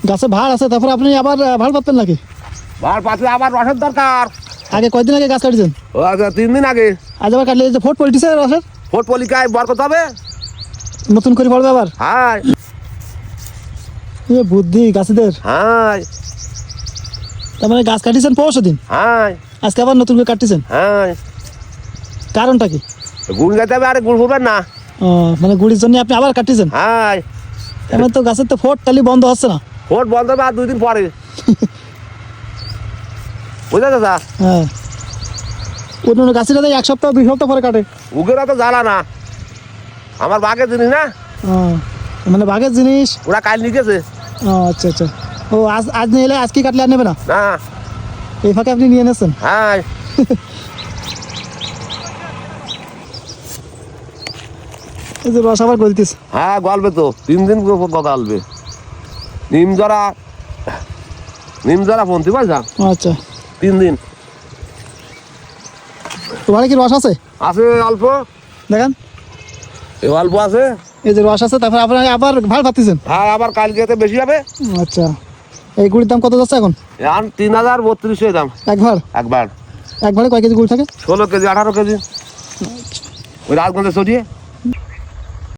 গাছে ভাড় আছে, তারপর আপনি আবার ভাড় পাবেন নাকি? ভাড় পাতলে আবার রসের দরকার। আগে কয়দিন আগে গাছ কাটিছেন? 3 দিন আগে। আজ আবার কাটলে যে ফোট পলিটিছে রসের, ফোট পলিকায় বর করতে হবে। নতুন করে পড়বে আবার। হ্যাঁ এ বুদ্ধি গাছেদের। হ্যাঁ তার মানে গাছ কাটিছেন পরশু দিন, হ্যাঁ আজকে আবার নতুন করে কাটতেছেন, হ্যাঁ। কারণটা কি? গুড় গাইতে হবে, আরে গুড় ফুটবেন না। ও মানে গুড়ির জন্য আপনি আবার কাটতেছেন। হ্যাঁ এমন তো গাছের তো ফোট তালি বন্ধ হচ্ছে না। ফোট বন্ধ হবে আর 2 দিন পরে। বুঝলে দাদা? হ্যাঁ, অন্য গাছেরা তো 1 সপ্তাহ 2 সপ্তাহ পরে কাটে। উগেরা তো জ্বালা না, আমার বাঘের জিনিস না। মানে বাঘের জিনিস। ওরা কাল নিয়ে গেছে। ও আচ্ছা আচ্ছা। ও আজ আজ নিয়ে এলে আজকে কাটলে আর নেবে না, না। এই ফাঁকে আপনি নিয়ে নিয়েছেন। হ্যাঁ এই যে রস আবার গলতিস। হ্যাঁ গলবে তো, 3 দিন কথা আসবে। নিম জরা পন্থী পাইছা? আচ্ছা, 3 দিন। তোমার কি রস আছে? আছে অল্প, দেখেন এই অল্প আছে। এই যে রস আছে, তারপর আপনার আবার ভাড় পাচ্ছেন। হ্যাঁ আবার কালকে বেশি হবে। আচ্ছা, এই গুড়ির দাম কত যাচ্ছে এখন? এখন 3032 দাম। এক ভাড়? একবার এক ভাড়ে কয় কেজি গুড় থাকে? 16 কেজি 18 কেজি। ওই রাজগঞ্জে ছড়িয়ে